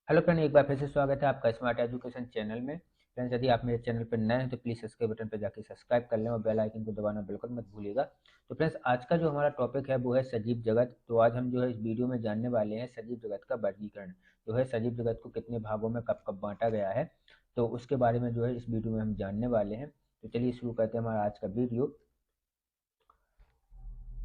Hello friend, एक बार फिर से स्वागत है आपका स्मार्ट एजुकेशन चैनल में। फ्रेंड्स, यदि आप मेरे चैनल पर नए हैं तो प्लीज़ सब्सक्राइब बटन पर जाकर सब्सक्राइब कर लें और बेल आइकन को दबाना बिल्कुल मत भूलिएगा। तो फ्रेंड्स, आज का जो हमारा टॉपिक है वो है सजीव जगत। तो आज हम जो है इस वीडियो में जानने वाले हैं सजीव जगत का वर्गीकरण। जो है सजीव जगत को कितने भागों में कब कब बांटा गया है, तो उसके बारे में जो है इस वीडियो में हम जानने वाले हैं। तो चलिए शुरू करते हैं हमारा आज का वीडियो।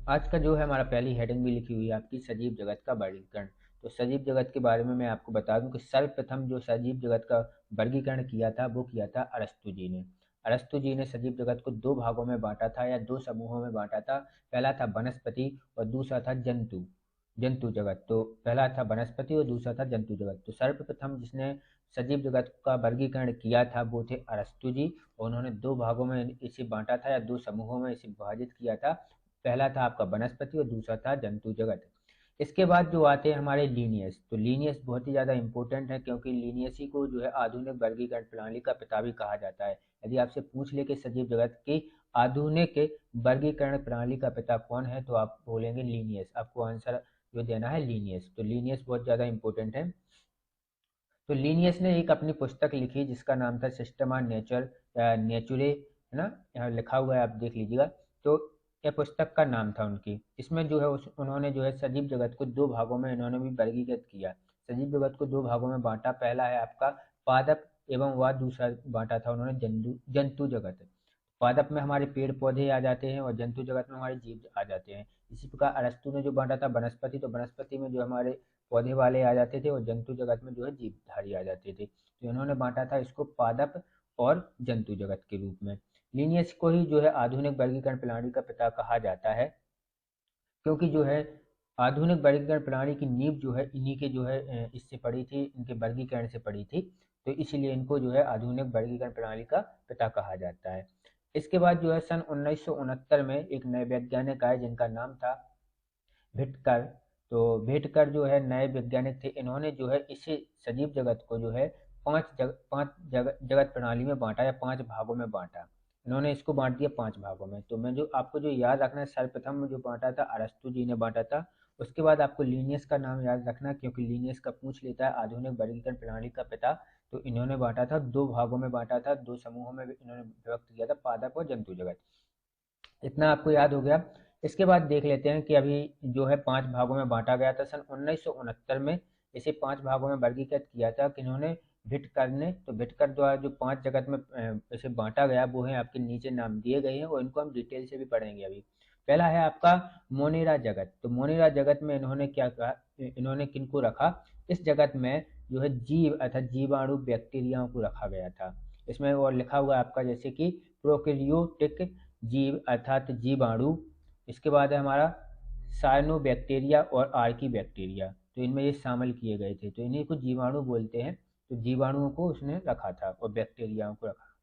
आज का जो है हमारा पहली हेडिंग भी लिखी हुई है आपकी, सजीव जगत का वर्गीकरण। तो सजीव जगत के बारे में मैं आपको बता दूं कि सर्वप्रथम जो सजीव जगत का वर्गीकरण किया था वो किया था अरस्तु जी ने। अरस्तु जी ने सजीव जगत को दो भागों में बांटा था या दो समूहों में बांटा था। पहला था वनस्पति और दूसरा था जंतु जंतु जगत। तो पहला था वनस्पति और दूसरा था जंतु जगत। तो सर्वप्रथम जिसने सजीव जगत का वर्गीकरण किया था वो थे अरस्तु जी, और उन्होंने दो भागों में इसे बांटा था या दो समूहों में इसे विभाजित किया था। पहला था आपका वनस्पति और दूसरा था जंतु जगत। इसके बाद जो आते हैं हमारे लीनियस। तो लीनियस बहुत ही ज़्यादा इंपॉर्टेंट है, क्योंकि लीनियस ही को जो है आधुनिक वर्गीकरण प्रणाली का पिता भी कहा जाता है। यदि आपसे पूछ ले कि सजीव जगत की आधुनिक वर्गीकरण प्रणाली का पिता कौन है, तो आप बोलेंगे लीनियस। आपको आंसर जो देना है लीनियस। तो लीनियस बहुत ज़्यादा इंपॉर्टेंट है। तो लीनियस ने एक अपनी पुस्तक लिखी जिसका नाम था सिस्टमा नेचर नेचुरे, है ना, यहाँ लिखा हुआ है, आप देख लीजिएगा। तो यह पुस्तक का नाम था उनकी। इसमें जो है उन्होंने जो है सजीव जगत को दो भागों में इन्होंने भी वर्गीकृत किया। सजीव जगत को दो भागों में बांटा। पहला है आपका पादप एवं व दूसरा बांटा था उन्होंने जंतु जंतु जगत। पादप में हमारे पेड़ पौधे आ जाते हैं और जंतु जगत में हमारे जीव आ जाते हैं। इसी प्रकार अरस्तु ने जो बांटा था वनस्पति, तो वनस्पति में जो हमारे पौधे वाले आ जाते थे और जंतु जगत में जो है जीवधारी आ जाते थे। तो इन्होंने बांटा था इसको पादप और जंतु जगत के रूप में। लिनियस को ही जो है आधुनिक वर्गीकरण प्रणाली का पिता कहा जाता है, क्योंकि जो है आधुनिक वर्गीकरण प्रणाली की नींव जो है इन्हीं के जो है इससे पड़ी थी, इनके वर्गीकरण से पड़ी थी। तो इसीलिए इनको जो है आधुनिक वर्गीकरण प्रणाली का पिता कहा जाता है। इसके बाद जो है सन 1969 में एक नए वैज्ञानिक आए जिनका नाम था भिटकर। तो भिटकर जो है नए वैज्ञानिक थे। इन्होंने जो है इसे सजीव जगत को जो है पांच जगत प्रणाली में बांटा या पांच भागों में बांटा। इन्होंने इसको बांट दिया पांच भागों में। तो मैं जो आपको जो याद रखना है, सर्वप्रथम जो बांटा था अरस्तु जी ने बांटा था। उसके बाद आपको लीनियस का नाम याद रखना, क्योंकि लीनियस का पूछ लेता है आधुनिक वर्गीकरण प्रणाली का पिता। तो इन्होंने बांटा था दो भागों में बांटा था, दो समूहों में इन्होंने विभक्त किया था, पादप और जंतु जगत। इतना आपको याद हो गया। इसके बाद देख लेते हैं कि अभी जो है पांच भागों में बांटा गया था सन 1969 में। इसे पांच भागों में वर्गीकृत किया था कि इन्होंने भिटकर ने। तो भिटकर द्वारा जो पांच जगत में इसे बांटा गया वो है आपके नीचे नाम दिए गए हैं, और इनको हम डिटेल से भी पढ़ेंगे अभी। पहला है आपका मोनेरा जगत। तो मोनेरा जगत में इन्होंने क्या कहा, इन्होंने किनको रखा, इस जगत में जो है जीव अर्थात जीवाणु बैक्टीरियाओं को रखा गया था। इसमें और लिखा हुआ है आपका जैसे कि प्रोकैरियोटिक जीव अर्थात जीवाणु। इसके बाद है हमारा साइनो बैक्टीरिया और आर्की बैक्टीरिया। तो इनमें ये शामिल किए गए थे, तो इन्हीं को जीवाणु बोलते हैं। तो जीवाणुओं को उसने रखा था और बैक्टीरियाओं को रखा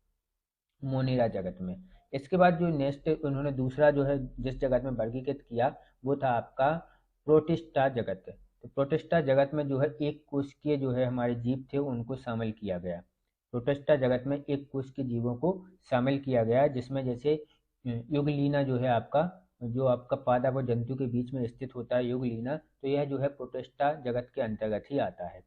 मोनेरा जगत में। इसके बाद जो नेक्स्ट उन्होंने दूसरा जो है जिस जगत में वर्गीकृत किया वो था आपका प्रोटिस्टा जगत। तो प्रोटिस्टा जगत में जो है एक कोशिकीय जो है हमारे जीव थे उनको शामिल किया गया। प्रोटिस्टा जगत में एक कोशिकीय जीवों को शामिल किया गया, जिसमें जैसे युगलीना जो है आपका, जो आपका पादप और जंतु के बीच में स्थित होता है युगलीना, तो यह जो है प्रोटिस्टा जगत के अंतर्गत ही आता है।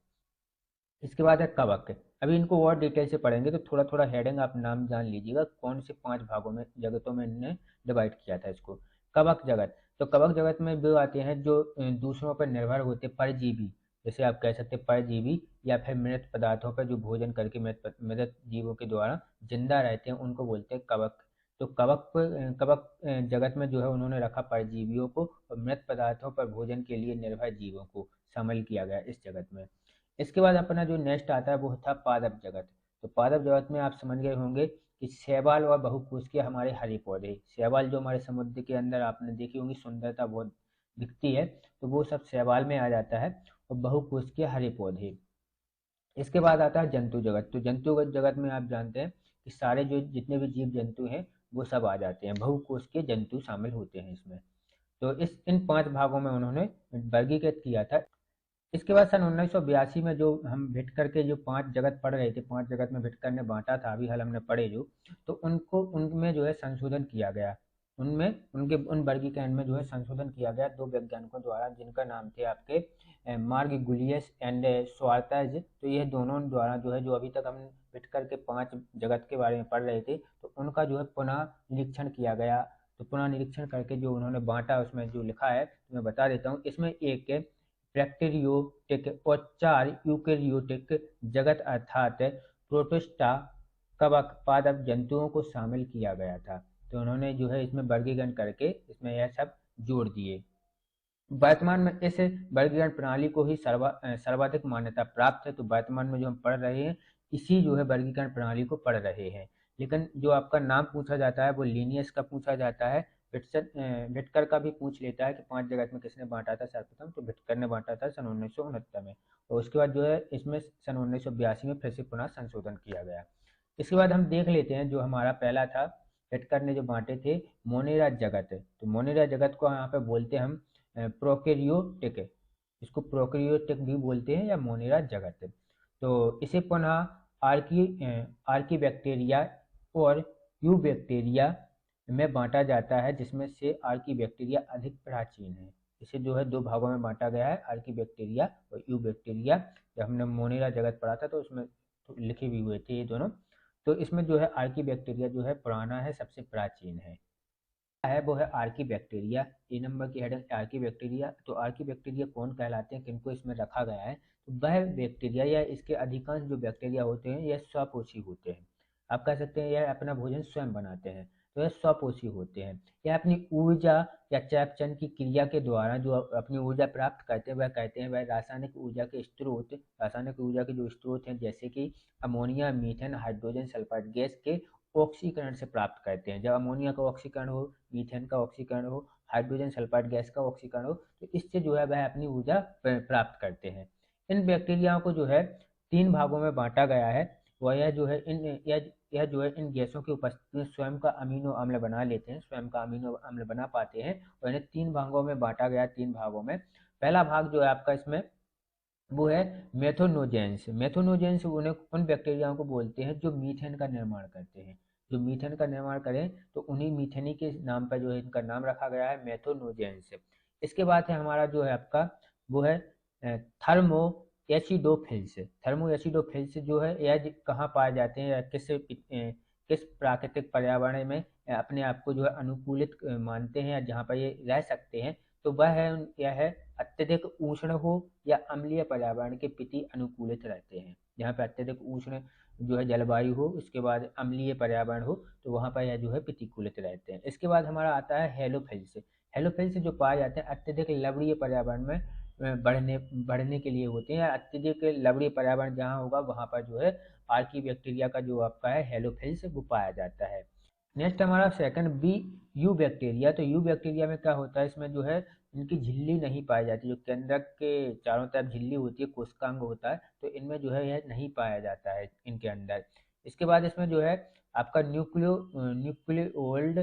इसके बाद है कवक। अभी इनको और डिटेल से पढ़ेंगे, तो थोड़ा थोड़ा हेडिंग आप नाम जान लीजिएगा कौन से पांच भागों में जगतों में इन्होंने डिवाइड किया था इसको। कवक जगत। तो कवक जगत में वो आते हैं जो दूसरों पर निर्भर होते परजीवी। जैसे आप कह सकते हैं परजीवी, या फिर मृत पदार्थों पर जो भोजन करके मृत जीवों के द्वारा जिंदा रहते हैं उनको बोलते हैं कवक। तो कवक जगत में जो है उन्होंने रखा परजीवियों को, और मृत पदार्थों पर भोजन के लिए निर्भर जीवों को शामिल किया गया इस जगत में। इसके बाद अपना जो नेक्स्ट आता है वो था पादप जगत। तो पादप जगत में आप समझ गए होंगे कि शैवाल और बहुकोशिकीय हमारे हरे पौधे। शैवाल जो हमारे समुद्र के अंदर आपने देखी होंगी, सुंदरता बहुत दिखती है, तो वो सब शैवाल में आ जाता है। और बहुकोशिकीय हरे पौधे। इसके बाद आता है जंतु जगत। तो जंतु जगत में आप जानते हैं कि सारे जो जितने भी जीव जंतु हैं वो सब आ जाते हैं, बहुकोशिकीय जंतु शामिल होते हैं इसमें। तो इस इन पांच भागों में उन्होंने वर्गीकृत किया था। इसके बाद सन 1982 में जो हम भिटकर के जो पांच जगत पढ़ रहे थे, पांच जगत में भिटकर ने बांटा था, अभी हाल हमने पढ़े जो, तो उनको उनमें जो है संशोधन किया गया। उनमें उनके उन वर्गीकरण में जो है संशोधन किया गया दो वैज्ञानिकों द्वारा, जिनका नाम थे आपके मार्ग गुलियस एंड स्वार्टेज। तो ये दोनों द्वारा जो है, जो अभी तक हम विटकर के 5 जगत के बारे में पढ़ रहे थे, तो उनका जो है पुनः निरीक्षण किया गया। तो पुनः निरीक्षण करके जो उन्होंने बांटा, उसमें जो लिखा है तो मैं बता देता हूँ। इसमें एक बैक्टीरियोटिक और 4 यूकेरियोटिक जगत अर्थात प्रोटिस्टा, कवक, पादप जंतुओं को शामिल किया गया था। तो उन्होंने जो है इसमें वर्गीकरण करके इसमें यह सब जोड़ दिए। वर्तमान में इस वर्गीकरण प्रणाली को ही सर्वाधिक मान्यता प्राप्त है। तो वर्तमान में जो हम पढ़ रहे हैं, इसी जो है वर्गीकरण प्रणाली को पढ़ रहे हैं। लेकिन जो आपका नाम पूछा जाता है वो लिनियस का पूछा जाता है। विटकर का भी पूछ लेता है कि 5 जगत में किसने बांटा था सर्वप्रथम, तो विटकर ने बांटा था सन 1969 में। और उसके बाद जो है इसमें सन 1982 में फिर से पुनः संशोधन किया गया। इसके बाद हम देख लेते हैं जो हमारा पहला था, विटकर ने जो बांटे थे मोनेरा जगत। तो मोनेरा जगत को यहाँ पे बोलते हैं हम प्रोकैरियोटिक, इसको प्रोकैरियोटिक भी बोलते हैं या मोनेरा जगत। तो इसे पुनः आर्की बैक्टीरिया और यू बैक्टीरिया में बांटा जाता है, जिसमें से आर्की बैक्टीरिया अधिक प्राचीन है। इसे जो है दो भागों में बांटा गया है, आर्की बैक्टीरिया और यू बैक्टीरिया। जब हमने मोनेरा जगत पढ़ा था तो उसमें तो लिखे भी हुए थे ये दोनों। तो इसमें जो है आर्की बैक्टीरिया जो है पुराना है, सबसे प्राचीन है वो है आर्की बैक्टीरिया। ए नंबर की हेडिंग आर्की बैक्टीरिया। तो आर्की बैक्टीरिया कौन कहलाते हैं, किनको इसमें रखा गया है, तो वह बैक्टीरिया या इसके अधिकांश जो बैक्टीरिया होते हैं यह स्वपोषी होते हैं। आप कह सकते हैं यह अपना भोजन स्वयं बनाते हैं, तो यह स्वपोषी होते हैं। यह अपनी ऊर्जा या चयापचय की क्रिया के द्वारा जो अपनी ऊर्जा प्राप्त करते हैं, वह कहते हैं वह रासायनिक ऊर्जा के स्रोत, रासायनिक ऊर्जा के जो स्रोत हैं जैसे कि ammonia, methane, hydrogen sulphide gas के ऑक्सीकरण से प्राप्त करते हैं। जब अमोनिया का ऑक्सीकरण हो, मीथेन का ऑक्सीकरण हो, हाइड्रोजन सल्फाइड गैस का ऑक्सीकरण हो, तो इससे जो है वह अपनी ऊर्जा प्राप्त करते हैं। इन बैक्टीरियाओं को जो है 3 भागों में बांटा गया है। वह यह जो है यह जो है इन गैसों की उपस्थिति में स्वयं का अमीनो अम्ल बना लेते हैं, स्वयं का अमीनो अम्ल बना पाते हैं। और इन्हें 3 भागों में बांटा गया, 3 भागों में। पहला भाग जो है आपका इसमें वो है मेथोनोजेंस। मेथोनोजेंस उन्हें उन बैक्टीरियाओं को बोलते हैं जो मीथेन का निर्माण करते हैं। जो मीथेन का निर्माण करें तो उन्हीं मीथेनी के नाम पर जो है इनका नाम रखा गया है मेथोनोजेंस। इसके बाद है हमारा जो है आपका वो है थर्मो एसिडोफिल्स। थर्मो एसिडोफिल्स जो है यह कहाँ पाए जाते हैं या किस प्राकृतिक पर्यावरण में अपने आप को जो है अनुकूलित मानते हैं या जहाँ पर ये रह सकते हैं, तो वह है यह है अत्यधिक उष्ण हो या अम्लीय पर्यावरण के प्रति अनुकूलित रहते हैं। जहाँ पे अत्यधिक उष्ण जो है जलवायु हो, उसके बाद अम्लीय पर्यावरण हो, तो वहाँ पर यह जो है प्रतिकूलित रहते हैं। इसके बाद हमारा आता है हेलोफिल्स। हेलोफिल्स जो पाए जाते हैं अत्यधिक लवणीय पर्यावरण में बढ़ने के लिए होते हैं, या अत्यधिक लवणीय पर्यावरण जहाँ होगा वहाँ पर जो है आर्की बैक्टीरिया का जो आपका है हेलोफिल्स वो पाया जाता है। नेक्स्ट हमारा सेकंड बी यू बैक्टीरिया। तो यू बैक्टीरिया में क्या होता है, इसमें जो है इनकी झिल्ली नहीं पाई जाती। जो केंद्रक के चारों तरफ झिल्ली होती है, कोशिकांग होता है, तो इनमें जो है यह नहीं पाया जाता है इनके अंदर। इसके बाद इसमें जो है आपका न्यूक्लियोल्ड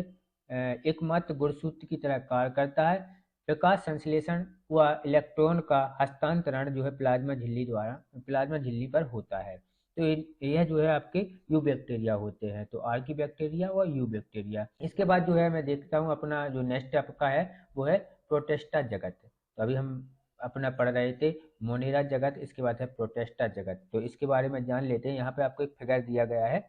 एकमात्र गुणसूत्र की तरह कार्य करता है। प्रकाश संश्लेषण व इलेक्ट्रॉन का हस्तांतरण जो है प्लाज्मा झिल्ली पर होता है। तो यह जो है आपके यू बैक्टीरिया होते हैं। तो आर्की बैक्टीरिया और यू बैक्टीरिया। इसके बाद जो है मैं देखता हूँ अपना जो नेक्स्ट आपका है वो है प्रोटेस्टा जगत। तो अभी हम अपना पढ़ रहे थे मोनेरा जगत, इसके बाद है प्रोटेस्टा जगत। तो इसके बारे में जान लेते हैं। यहाँ पे आपको एक फिगर दिया गया है।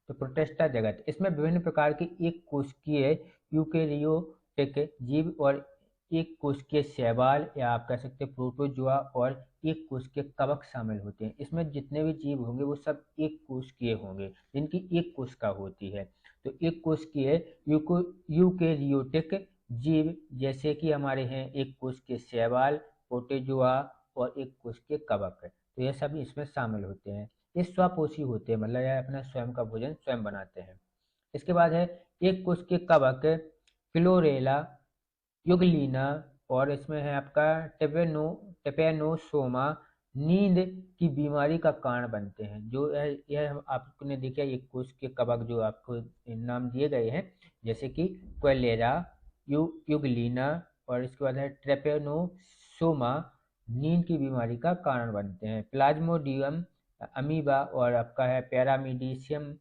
तो प्रोटेस्टा जगत, इसमें विभिन्न प्रकार के एक कोशिकीय यूकेरियोटिक जीव और एक कोशिकीय शैवाल या आप कह सकते हैं प्रोटोजोआ और एक कोशिकीय कवक शामिल होते हैं। इसमें जितने भी जीव होंगे वो सब एक कोशिकीय होंगे, जिनकी एक कोशिका होती है। तो एक कोशिकीय यूकेरियोटिक जीव जैसे कि हमारे हैं एक कोशिकीय शैवाल, प्रोटोजोआ और एक कोशिकीय कवक, तो यह सब इसमें शामिल होते हैं। ये स्वपोषी होते हैं, मतलब यह अपना स्वयं का भोजन स्वयं बनाते हैं। इसके बाद है एक कोशिकीय कवक क्लोरेला युगलीना, और इसमें है आपका टेपेनोसोमा नींद की बीमारी का कारण बनते हैं। जो यह आपने देखा एक कोशिकीय कवक जो आपको नाम दिए गए हैं जैसे कि क्वेलेरा युगलीना, और इसके बाद है ट्रेपेनोसोमा नींद की बीमारी का कारण बनते हैं। प्लाज्मोडियम अमीबा और आपका है पैरामीडियम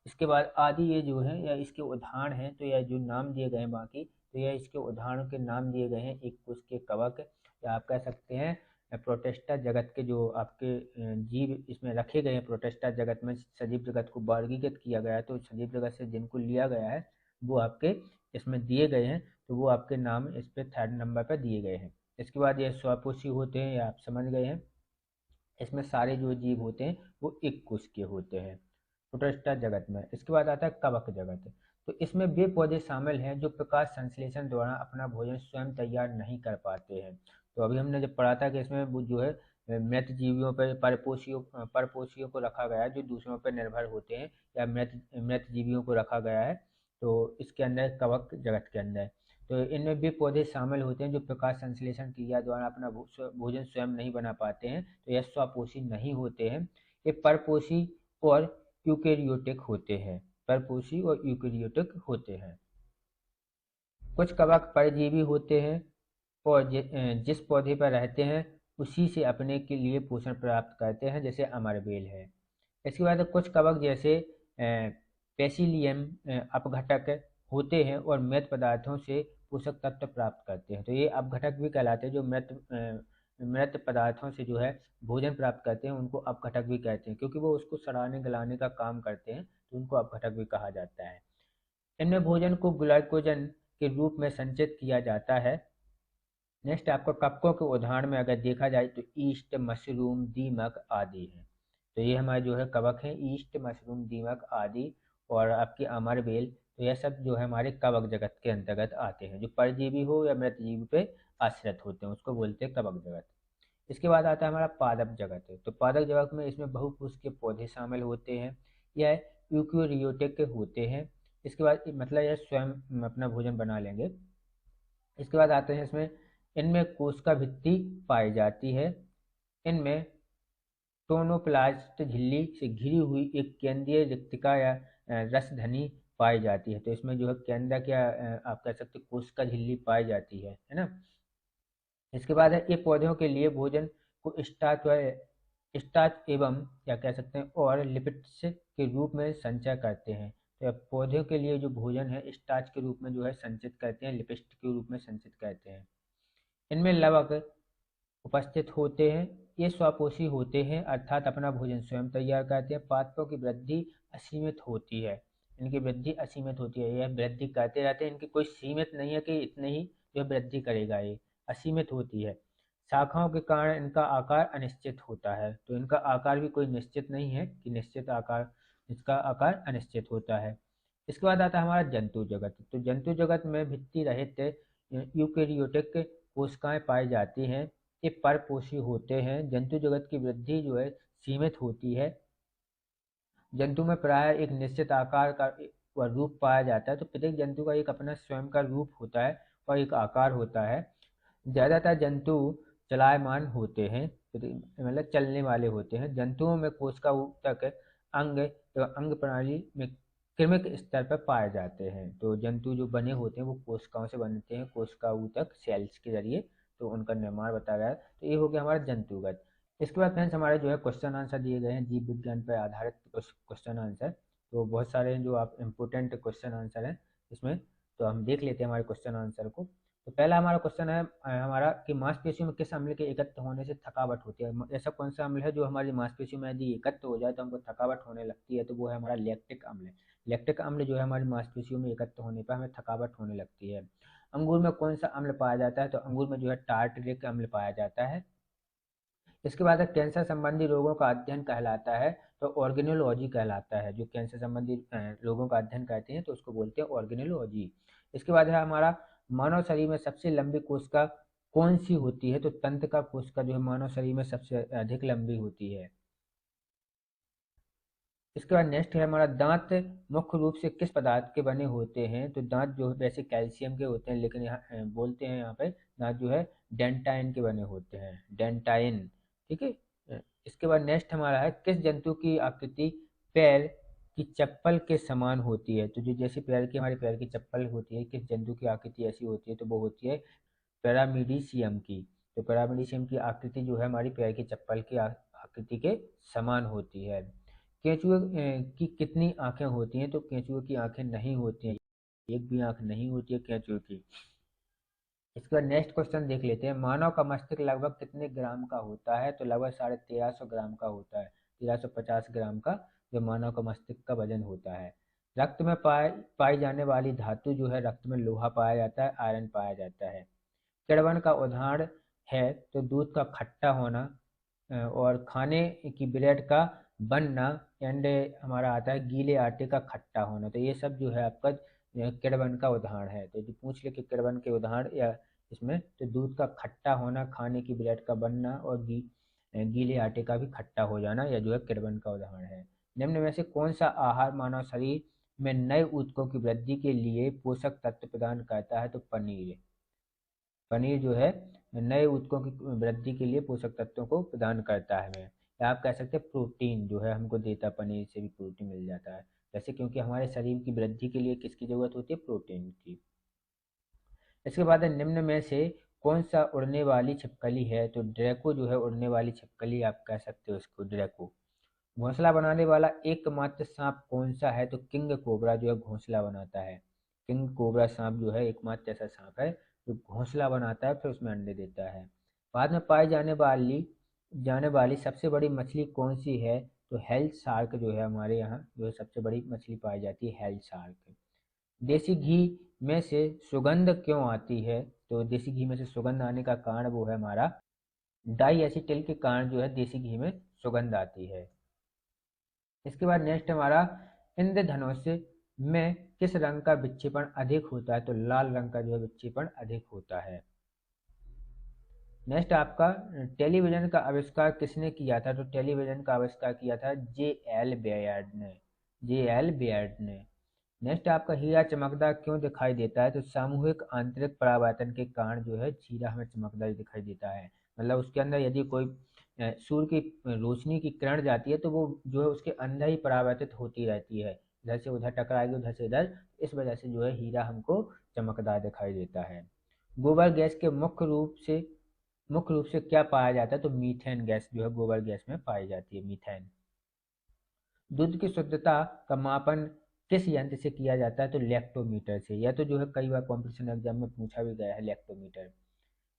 इसके बाद आदि ये जो है या इसके उदाहरण हैं, तो यह जो नाम दिए गए हैं बाकी, तो यह इसके उदाहरणों के नाम दिए गए हैं। एक उसके कवक, या आप कह सकते हैं प्रोटेस्टा जगत के जो आपके जीव इसमें रखे गए हैं। प्रोटेस्टा जगत में सजीव जगत को वर्गीकृत किया गया है, तो सजीव जगत से जिनको लिया गया है वो आपके इसमें दिए गए हैं, तो वो आपके नाम इस पे 3rd नंबर पर दिए गए हैं। इसके बाद ये स्वपोषी होते हैं, या आप समझ गए हैं। इसमें सारे जो जीव होते हैं वो एक कोश के होते हैं प्रोटोस्टा जगत में। इसके बाद आता है कवक जगत। तो इसमें वे पौधे शामिल हैं जो प्रकाश संश्लेषण द्वारा अपना भोजन स्वयं तैयार नहीं कर पाते हैं। तो अभी हमने जब पढ़ा था कि इसमें वो जो है मृत जीवियों पर परपोषियों को रखा गया है जो दूसरों पर निर्भर होते हैं, या मृत मृत जीवियों को रखा गया है, तो इसके अंदर कवक जगत के अंदर। तो इनमें वे पौधे शामिल होते हैं जो प्रकाश संश्लेषण क्रिया द्वारा अपना भोजन स्वयं नहीं बना पाते हैं, तो यह स्वपोषी नहीं होते हैं। ये परपोषी और यूकेरियोटिक होते हैं। परपोषी और यूकेरियोटिक होते हैं। कुछ कवक परजीवी होते हैं और जिस पौधे पर रहते हैं उसी से अपने के लिए पोषण प्राप्त करते हैं, जैसे अमरबेल है। इसके बाद कुछ कवक जैसे पेसिलियम अपघटक होते हैं और मृत पदार्थों से पोषक तत्व प्राप्त करते हैं। तो ये अपघटक भी कहलाते हैं, जो मृत पदार्थों से जो है भोजन प्राप्त करते हैं उनको अपघटक भी कहते हैं, क्योंकि वो उसको सड़ाने गलाने का काम करते हैं, तो उनको अपघटक भी कहा जाता है। इनमें भोजन को ग्लाइकोजन के रूप में संचित किया जाता है। नेक्स्ट आपको कवकों के उदाहरण में अगर देखा जाए तो ईस्ट, मशरूम, दीमक आदि हैं। तो ये हमारे जो है कवक हैं, ईस्ट, मशरूम, दीमक आदि, और आपकी अमरबेल। तो यह सब जो है हमारे कवक जगत के अंतर्गत आते हैं, जो परजीवी हो या मृतजीवी पे आश्रित होते हैं, उसको बोलते हैं कवक जगत। इसके बाद आता है हमारा पादप जगत है। तो पादप जगत में इसमें बहुपुष्प के पौधे शामिल होते हैं, यह यूकेरियोटिक होते हैं। इसके बाद मतलब यह स्वयं अपना भोजन बना लेंगे। इसके बाद आते हैं इसमें, इनमें कोशिका भित्ति पाई जाती है। इनमें टोनोप्लास्ट झिल्ली से घिरी हुई एक केंद्रीय रिक्तिका या रसधनी पाई जाती है। तो इसमें जो है केंद्र क्या आप कह सकते हैं कोशिका झिल्ली पाई जाती है ना। इसके बाद है ये पौधों के लिए भोजन को स्टार्च एवं क्या कह सकते हैं और लिपिड्स के रूप में संचय करते हैं। तो पौधों के लिए जो भोजन है स्टार्च के रूप में जो है संचित करते हैं, लिपिड्स के रूप में संचित करते हैं। इनमें लवक उपस्थित होते हैं। ये स्वपोषी होते हैं, अर्थात अपना भोजन स्वयं तैयार करते हैं। पादपों की वृद्धि असीमित होती है, इनकी वृद्धि असीमित होती है, यह वृद्धि करते रहते हैं, इनकी कोई सीमित नहीं है कि इतने ही जो वृद्धि करेगा, ये असीमित होती है। शाखाओं के कारण इनका आकार अनिश्चित होता है। तो इनका आकार भी कोई निश्चित नहीं है कि निश्चित आकार, इसका आकार अनिश्चित होता है। इसके बाद आता है हमारा जंतु जगत। तो जंतु जगत में भित्ति रहित यूकेरियोटिक कोशिकाएं पाई जाती हैं। ये परपोषी होते हैं। जंतु जगत की वृद्धि जो है सीमित होती है। जंतु में प्राय एक निश्चित आकार का वह रूप पाया जाता है। तो प्रत्येक जंतु का एक अपना स्वयं का रूप होता है और एक आकार होता है। ज्यादातर जंतु चलायमान होते हैं, मतलब चलने वाले होते हैं। जंतुओं में कोशिका ऊतक अंग एवं अंग प्रणाली में कृमिक स्तर पर पाए जाते हैं। तो जंतु जो बने होते हैं वो कोशिकाओं से बनते हैं, कोशिका ऊतक सेल्स के जरिए, तो उनका निर्माण बताया गया है। तो ये हो गया हमारा जंतुगत। इसके बाद फ्रेंड्स हमारे जो है क्वेश्चन आंसर दिए गए हैं, जीव विज्ञान पर आधारित क्वेश्चन आंसर। तो बहुत सारे हैं जो आप इम्पोर्टेंट क्वेश्चन आंसर हैं इसमें, तो हम देख लेते हैं हमारे क्वेश्चन आंसर को। तो पहला हमारा क्वेश्चन है हमारा कि मांसपेशियों में किस अम्ल के एकत्र होने से थकावट होती है। ऐसा कौन सा अम्ल है जो हमारी मांसपेशियों में यदि एकत्र हो जाए तो हमको थकावट होने लगती है, तो वो है हमारा लैक्टिक अम्ल। लैक्टिक अम्ल जो है हमारी मांसपेशियों में एकत्र होने पर हमें थकावट होने लगती है। अंगूर में कौन सा अम्ल पाया जाता है, तो अंगूर में जो है टार्टरिक अम्ल पाया जाता है। इसके बाद कैंसर संबंधी रोगों का अध्ययन कहलाता है, तो ऑर्गेनोलॉजी कहलाता है। जो कैंसर संबंधी रोगों का अध्ययन करते हैं तो उसको बोलते हैं ऑर्गेनोलॉजी। इसके बाद है हमारा मानव शरीर में सबसे लंबी कोशिका कौन सी होती है, तो तंत्रिका कोशिका जो है मानव शरीर में सबसे अधिक लंबी होती है। इसके बाद नेक्स्ट है हमारा दांत मुख्य रूप से किस पदार्थ के बने होते हैं, तो दांत जो है वैसे कैल्शियम के होते हैं, लेकिन यहाँ बोलते हैं यहाँ पे दांत जो है डेंटाइन के बने होते हैं, डेंटाइन। ठीक है। इसके बाद नेक्स्ट हमारा है किस जंतु की आकृति पैर की चप्पल के समान होती है, तो जो जैसे पैर की हमारे पैर की चप्पल होती है, किस जंतु की आकृति ऐसी होती है, तो वो होती है पैरामीडिसियम की। तो पैरामीडिसियम की आकृति जो है हमारी पैर की चप्पल की आकृति के समान होती है। केंचुए की कितनी आंखें होती हैं? तो केंचुए की आंखें नहीं होती हैं, एक भी आंख नहीं होती है केंचुए की। इसके बाद नेक्स्ट क्वेश्चन देख लेते हैं। मानव का मस्तिष्क लगभग कितने ग्राम का होता है? तो लगभग 1350 ग्राम का होता है, 1350 ग्राम का जो मानव का मस्तिष्क का वजन होता है। रक्त में पाई जाने वाली धातु जो है, रक्त में लोहा पाया जाता है, आयरन पाया जाता है। किण्वन का उदाहरण है तो दूध का खट्टा होना, और खाने की ब्रेड का बनना, एंड हमारा आता है गीले आटे का खट्टा होना। तो ये सब जो है आपका किण्वन का उदाहरण है। तो जो पूछ ले कि किण्वन के उदाहरण या इसमें, तो दूध का खट्टा होना, खाने की ब्रेड का बनना, और गीले आटे का भी खट्टा हो जाना, या जो है किण्वन का उदाहरण है। निम्न में से कौन सा आहार मानव शरीर में नए ऊतकों की वृद्धि के लिए पोषक तत्व प्रदान करता है? तो पनीर। पनीर जो है नए ऊतकों की वृद्धि के लिए पोषक तत्वों को प्रदान करता है हमें, या आप कह सकते हैं प्रोटीन जो है हमको देता है, पनीर से भी प्रोटीन मिल जाता है। जैसे क्योंकि हमारे शरीर की वृद्धि के लिए किसकी जरूरत होती है? प्रोटीन की। इसके बाद है निम्न में से कौन सा उड़ने वाली छिपकली है? तो ड्रैको जो है उड़ने वाली छिपकली, आप कह सकते हो इसको ड्रैको। घोंसला बनाने वाला एकमात्र सांप कौन सा है? तो किंग कोबरा जो है घोंसला बनाता है। किंग कोबरा सांप जो है एकमात्र ऐसा सांप है जो घोंसला बनाता है, फिर उसमें अंडे देता है। बाद में पाई जाने वाली सबसे बड़ी मछली कौन सी है? तो हेल शार्क जो है हमारे यहाँ जो है सबसे बड़ी मछली पाई जाती है, हेल शार्क। देसी घी में से सुगंध क्यों आती है? तो देसी घी में से सुगंध आने का कारण वो है हमारा डाई एसिटिल के कारण जो है देसी घी में सुगंध आती है। इसके बाद नेक्स्ट हमारा इंद्रधनुष में किस रंग का विक्षेपण अधिक होता है? तो लाल रंग का जो है विक्षेपण अधिक होता है। नेक्स्ट आपका टेलीविजन का आविष्कार किसने किया था? तो टेलीविजन का आविष्कार किया था जे एल बेयर्ड ने। जे एल बेयर्ड ने। नेक्स्ट आपका हीरा चमकदार क्यों दिखाई देता है? तो सामूहिक आंतरिक परावर्तन के कारण जो है हीरा हमें चमकदार दिखाई देता है। मतलब उसके अंदर यदि कोई सूर्य की रोशनी की किरण जाती है तो वो जो है उसके अंदर ही परावर्तित होती रहती है, इधर से उधर टकराएगी, उधर से इधर। इस वजह से जो है हीरा हमको चमकदार दिखाई देता है। गोबर गैस के मुख्य रूप से क्या पाया जाता है? तो मीथेन गैस जो है गोबर गैस में पाई जाती है, मीथेन। दूध की शुद्धता का मापन किस यंत्र से किया जाता है? तो लैक्टोमीटर से। यह तो जो है कई बार कॉम्पिटिशन एग्जाम में पूछा भी गया है, लैक्टोमीटर।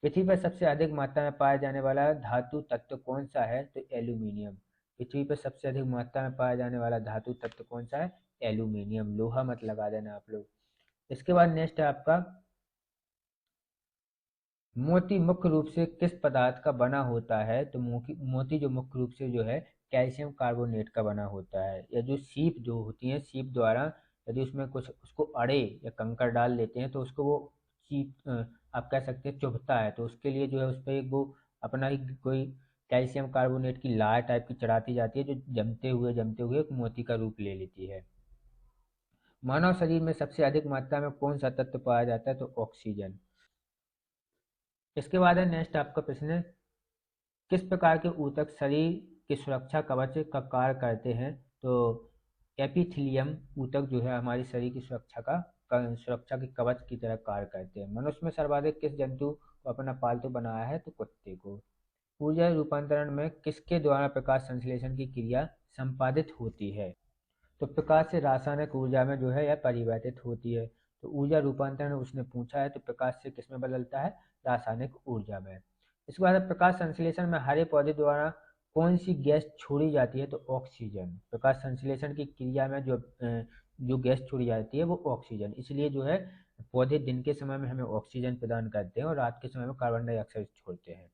पृथ्वी पर सबसे अधिक मात्रा में पाया जाने वाला धातु तत्व कौन सा है? तो एल्यूमिनियम। पृथ्वी पर सबसे अधिक मात्रा में पाया जाने वाला धातु तत्व कौन सा है? एल्यूमिनियम। लोहा मत लगा देना आप लोग। इसके बाद नेक्स्ट है आपका मोती मुख्य रूप से किस पदार्थ का बना होता है? तो मोती जो मुख्य रूप से जो है कैल्शियम कार्बोनेट का बना होता है। या जो सीप जो होती हैं, सीप द्वारा यदि उसमें कुछ उसको अड़े या कंकड़ डाल लेते हैं तो उसको वो सीप आप कह सकते हैं चुभता है, तो उसके लिए जो है उस पर एक वो अपना ही कोई कैल्शियम कार्बोनेट की लार टाइप की चढ़ाती जाती है, जो जमते हुए एक मोती का रूप ले लेती है। मानव शरीर में सबसे अधिक मात्रा में कौन सा तत्व पाया जाता है? तो ऑक्सीजन। इसके बाद है नेक्स्ट आपका प्रश्न, किस प्रकार के ऊतक शरीर के सुरक्षा कवच का कार्य करते हैं? तो एपिथेलियम ऊतक जो है हमारी शरीर की सुरक्षा के कवच की तरह कार्य करते हैं। मनुष्य में सर्वाधिक किस जंतु को अपना पालतू बनाया है? तो कुत्ते को। ऊर्जा रूपांतरण में किसके द्वारा प्रकाश संश्लेषण की क्रिया संपादित होती है? तो प्रकाश से रासायनिक ऊर्जा में जो है यह परिवर्तित होती है। तो ऊर्जा रूपांतरण उसने पूछा है, तो प्रकाश से किसमें बदलता है? रासायनिक ऊर्जा में। इसके बाद प्रकाश संश्लेषण में हरे पौधे द्वारा कौन सी गैस छोड़ी जाती है? तो ऑक्सीजन। प्रकाश संश्लेषण की क्रिया में जो गैस छोड़ी जाती है वो ऑक्सीजन। इसलिए जो है पौधे दिन के समय में हमें ऑक्सीजन प्रदान करते हैं और रात के समय में कार्बन डाइऑक्साइड छोड़ते हैं।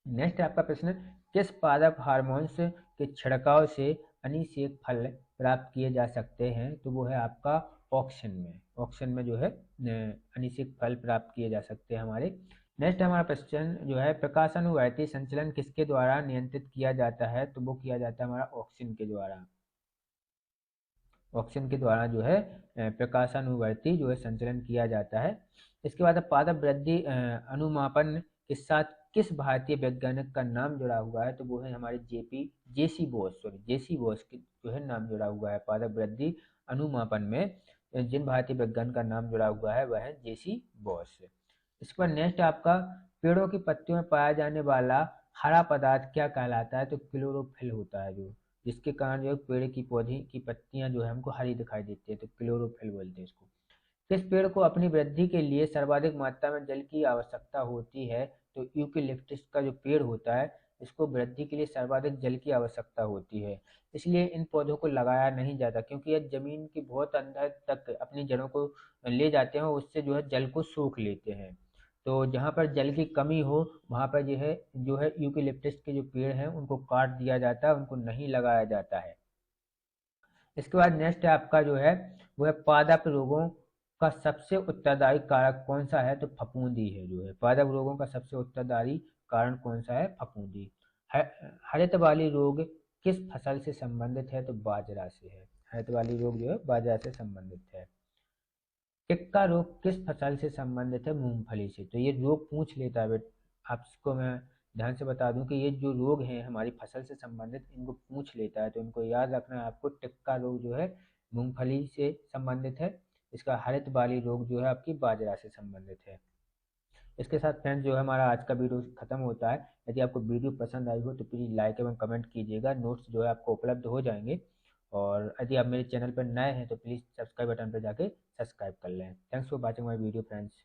नेक्स्ट आपका प्रश्न, किस पादप हार्मोन्स के छिड़काव से अनिषेक फल प्राप्त किए जा सकते हैं? तो वो है आपका ऑक्सिन में। ऑक्सिन में जो है अनिषेक फल प्राप्त किए जा सकते हैं हमारे। नेक्स्ट हमारा क्वेश्चन जो है, प्रकाशानुवर्ती संचलन किसके द्वारा नियंत्रित किया जाता है? तो वो किया जाता है हमारा ऑक्सिन के द्वारा। ऑक्सिन के द्वारा जो है प्रकाशानुवर्ती जो है संचलन किया जाता है। इसके बाद पादप वृद्धि अनुमापन के साथ किस भारतीय वैज्ञानिक का नाम जुड़ा हुआ है? तो वो है हमारे जेसी बोस के जो है नाम जुड़ा हुआ है पादप वृद्धि अनुमापन में। जिन भारतीय वैज्ञानिक का नाम जुड़ा हुआ है वह है जेसी बोस। इसके बाद नेक्स्ट आपका पेड़ों की पत्तियों में पाया जाने वाला हरा पदार्थ क्या कहलाता है? तो क्लोरोफिल होता है, जो जिसके कारण जो है पेड़ की पौधे की पत्तियां जो है हमको हरी दिखाई देती है, तो क्लोरोफिल बोलते हैं इसको। किस पेड़ को अपनी वृद्धि के लिए सर्वाधिक मात्रा में जल की आवश्यकता होती है? तो यूकेलिप्टस का जो पेड़ होता है, इसको वृद्धि के लिए सर्वाधिक जल की आवश्यकता होती है। इसलिए इन पौधों को लगाया नहीं जाता, क्योंकि यह जमीन की बहुत अंदर तक अपनी जड़ों को ले जाते हैं और उससे जो है जल को सोख लेते हैं। तो जहाँ पर जल की कमी हो, वहाँ पर जो है यूकेलिप्टस के जो पेड़ हैं उनको काट दिया जाता है, उनको नहीं लगाया जाता है। इसके बाद नेक्स्ट है आपका जो है वो है पादप रोगों का सबसे उत्तरदायी कारक कौन सा है? तो फफूंदी है। जो है पादप रोगों का सबसे उत्तरदायी कारण कौन सा है? फफूंदी। हरित वाली रोग किस फसल से संबंधित है? तो बाजरा से है। हरित वाली रोग जो है बाजरा से संबंधित है। टिक्का रोग किस फसल से संबंधित है? मूंगफली से। तो ये रोग पूछ लेता है आपको मैं ध्यान से बता दूं कि ये जो रोग हैं हमारी फसल से संबंधित, इनको पूछ लेता है, तो इनको याद रखना है आपको। टिक्का रोग जो है मूंगफली से संबंधित है। इसका हरित बाली रोग जो है आपकी बाजरा से संबंधित है। इसके साथ फ्रेंड्स जो है हमारा आज का वीडियो खत्म होता है। यदि आपको वीडियो पसंद आई हो तो प्लीज़ लाइक एवं कमेंट कीजिएगा। नोट्स जो है आपको उपलब्ध हो जाएंगे। और यदि आप मेरे चैनल पर नए हैं तो प्लीज़ सब्सक्राइब बटन पर जाके सब्सक्राइब कर लें। Thanks for watching my video friends.